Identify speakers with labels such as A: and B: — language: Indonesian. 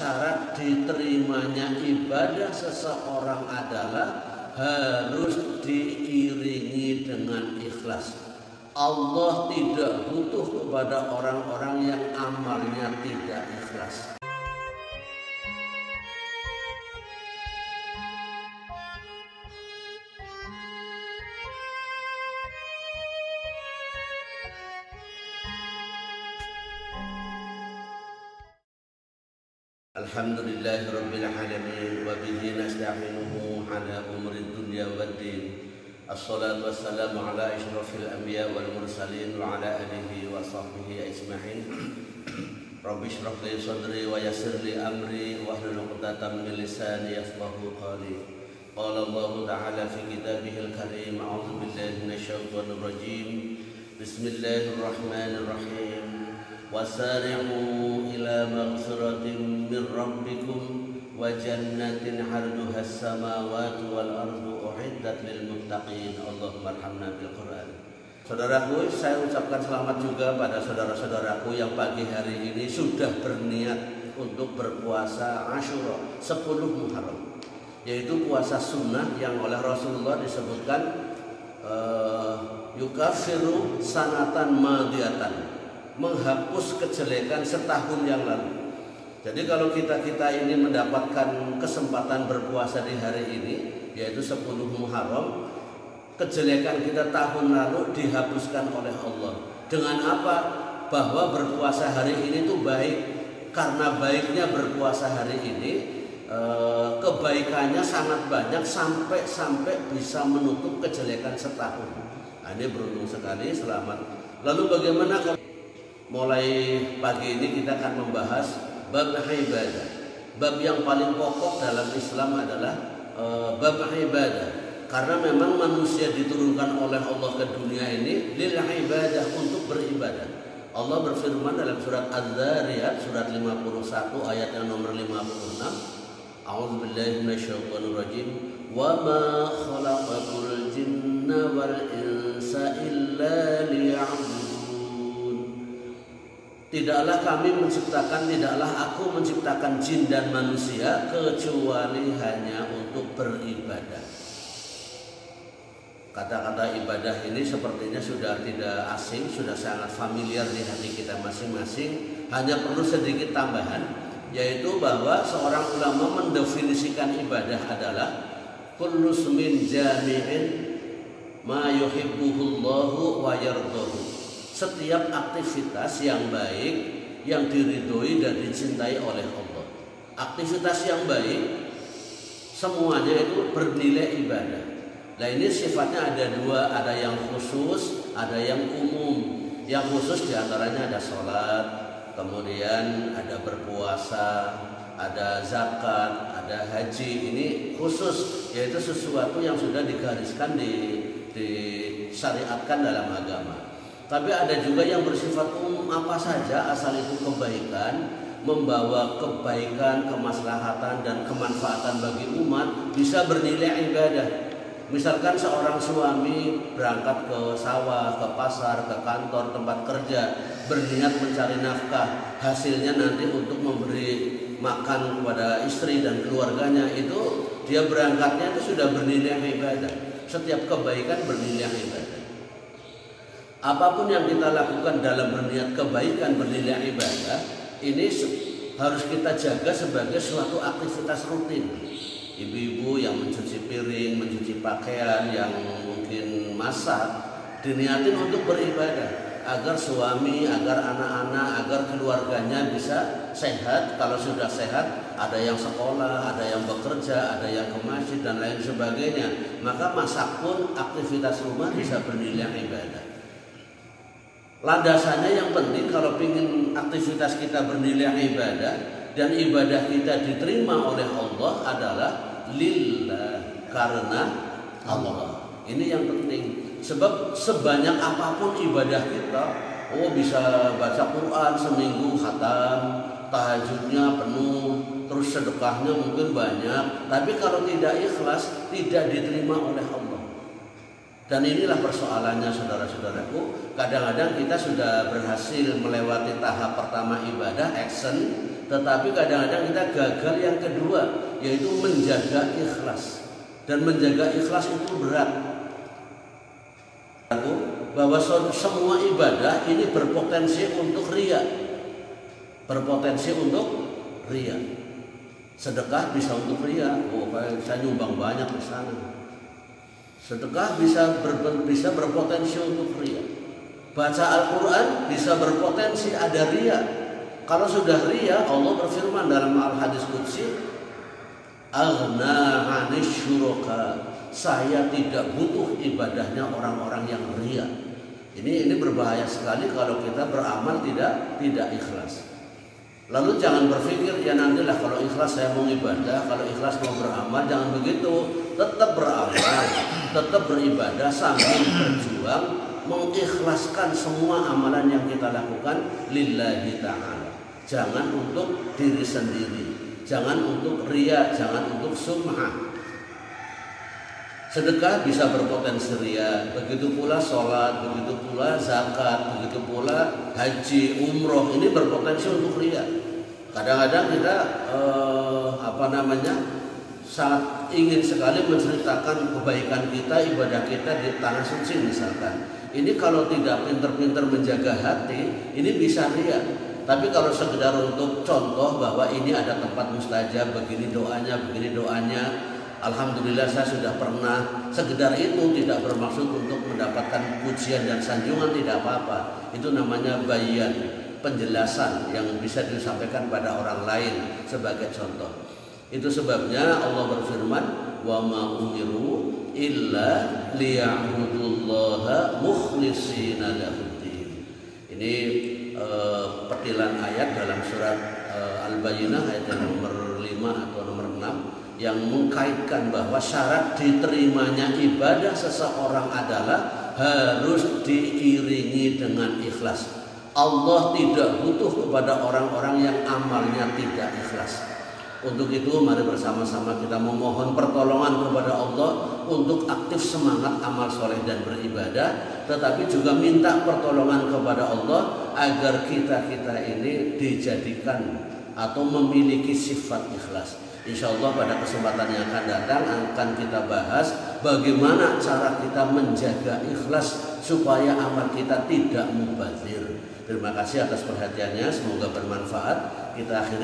A: syarat diterimanya ibadah seseorang adalah harus diiringi dengan ikhlas. Allah tidak butuh kepada orang-orang yang amalnya tidak ikhlas. Alhamdulillahirabbil alamin wa bihi nasta'inuhu ala umuri dunya waddin. Assalatu wassalamu ala asyrafil anbiya wal mursalin wa ala alihi wa sahbihi ajma'in. Rabbi shrah li sadri wa yassir li amri wa hlul 'uqdatam min lisani yafqahu qawli. Qala Allah ta'ala fi kitabihil karim, a'udzu billahi minasyaitonir rajim. Bismillahirrahmanirrahim. Wasari'u ila maghfiratin min rabbikum wa jannatin 'arduha as-samawati wal ardu u'iddat lil muttaqin. Allahumma arhamna bil Qur'an. Saudaraku, saya ucapkan selamat juga pada saudara-saudaraku yang pagi hari ini sudah berniat untuk berpuasa Asyura 10 Muharram, yaitu puasa sunnah yang oleh Rasulullah disebutkan yukaffiru sanatan madiyatan, menghapus kejelekan setahun yang lalu. Jadi kalau kita ini mendapatkan kesempatan berpuasa di hari ini, yaitu 10 Muharram, kejelekan kita tahun lalu dihapuskan oleh Allah. Dengan apa? Bahwa berpuasa hari ini itu baik. Karena baiknya berpuasa hari ini, kebaikannya sangat banyak sampai bisa menutup kejelekan setahun. Nah, ini beruntung sekali, selamat. Lalu bagaimana kalau mulai pagi ini kita akan membahas bab ibadah. Bab yang paling pokok dalam Islam adalah bab ibadah. Karena memang manusia diturunkan oleh Allah ke dunia ini lil ibadah, untuk beribadah. Allah berfirman dalam surat Az-Zariyat surat 51 ayat yang nomor 56. A'udzu billahi minasyaitonir rajim. Wa ma khalaqatul jinna wal insa illa liya'budun. Tidaklah aku menciptakan jin dan manusia kecuali hanya untuk beribadah. Kata-kata ibadah ini sepertinya sudah tidak asing, sudah sangat familiar di hati kita masing-masing. Hanya perlu sedikit tambahan, yaitu bahwa seorang ulama mendefinisikan ibadah adalah kullu ismin jami'in ma yuhibbuhullahu wa yardahu. Setiap aktivitas yang baik yang diridhoi dan dicintai oleh Allah. Aktivitas yang baik semuanya itu bernilai ibadah. Nah, ini sifatnya ada dua, ada yang khusus, ada yang umum. Yang khusus diantaranya ada sholat, kemudian ada berpuasa, ada zakat, ada haji. Ini khusus, yaitu sesuatu yang sudah digariskan, disyariatkan dalam agama. Tapi ada juga yang bersifat umum, apa saja asal itu kebaikan, membawa kebaikan, kemaslahatan dan kemanfaatan bagi umat, bisa bernilai ibadah. Misalkan seorang suami berangkat ke sawah, ke pasar, ke kantor, tempat kerja, berniat mencari nafkah, hasilnya nanti untuk memberi makan kepada istri dan keluarganya, itu dia berangkatnya itu sudah bernilai ibadah. Setiap kebaikan bernilai ibadah. Apapun yang kita lakukan dalam berniat kebaikan bernilai ibadah, ini harus kita jaga sebagai suatu aktivitas rutin. Ibu-ibu yang mencuci piring, mencuci pakaian, yang mungkin masak, diniatin untuk beribadah, agar suami, agar anak-anak, agar keluarganya bisa sehat. Kalau sudah sehat, ada yang sekolah, ada yang bekerja, ada yang ke masjid dan lain sebagainya, maka masak pun aktivitas rumah bisa bernilai ibadah. Landasannya yang penting kalau ingin aktivitas kita bernilai ibadah dan ibadah kita diterima oleh Allah adalah lillah, karena Allah. Ini yang penting. Sebab sebanyak apapun ibadah kita, bisa baca Quran seminggu khatam, tahajudnya penuh, terus sedekahnya mungkin banyak, tapi kalau tidak ikhlas tidak diterima oleh Allah. Dan inilah persoalannya, saudara-saudaraku. Kadang-kadang kita sudah berhasil melewati tahap pertama ibadah, action, tetapi kadang-kadang kita gagal yang kedua, yaitu menjaga ikhlas. Dan menjaga ikhlas itu berat. Bahwa semua ibadah ini berpotensi untuk riya. Berpotensi untuk riya. Sedekah bisa untuk riya. Oh, saya nyumbang banyak di sana. Sedekah bisa berpotensi untuk riya. Baca Al-Quran bisa berpotensi ada riya. Kalau sudah riya, Allah berfirman dalam Al-Hadis Qudsi, Aghna 'anis syuraka. Saya tidak butuh ibadahnya orang-orang yang riya. Ini berbahaya sekali kalau kita beramal tidak ikhlas. Lalu jangan berpikir ya nantilah kalau ikhlas saya mau ibadah, kalau ikhlas mau beramal, jangan begitu. Tetap beramal, tetap beribadah sambil berjuang mengikhlaskan semua amalan yang kita lakukan lillahi ta'ala. Jangan untuk diri sendiri, jangan untuk riya, jangan untuk sum'ah. Sedekah bisa berpotensi riya, begitu pula sholat, begitu pula zakat, begitu pula haji, umroh, ini berpotensi untuk riya. Kadang-kadang kita sangat ingin sekali menceritakan kebaikan kita, ibadah kita di tanah suci misalkan. Ini kalau tidak pinter-pinter menjaga hati, ini bisa riya. Tapi kalau sekedar untuk contoh bahwa ini ada tempat mustajab, begini doanya, alhamdulillah saya sudah pernah, sekedar itu tidak bermaksud untuk mendapatkan pujian dan sanjungan, tidak apa-apa. Itu namanya bayan, penjelasan yang bisa disampaikan pada orang lain sebagai contoh. Itu sebabnya Allah berfirman, wa ma umiru illa liya'budullaha mukhlishina lahuddin. Ini petilan ayat dalam surat Al-Bayyinah ayat nomor 5 atau nomor 6 yang mengkaitkan bahwa syarat diterimanya ibadah seseorang adalah harus diiringi dengan ikhlas. Allah tidak butuh kepada orang-orang yang amalnya tidak ikhlas. Untuk itu mari bersama-sama kita memohon pertolongan kepada Allah untuk aktif semangat amal soleh dan beribadah, tetapi juga minta pertolongan kepada Allah agar kita ini dijadikan atau memiliki sifat ikhlas. Insya Allah pada kesempatan yang akan datang akan kita bahas bagaimana cara kita menjaga ikhlas supaya amal kita tidak mubazir. Terima kasih atas perhatiannya, semoga bermanfaat. Kita akhiri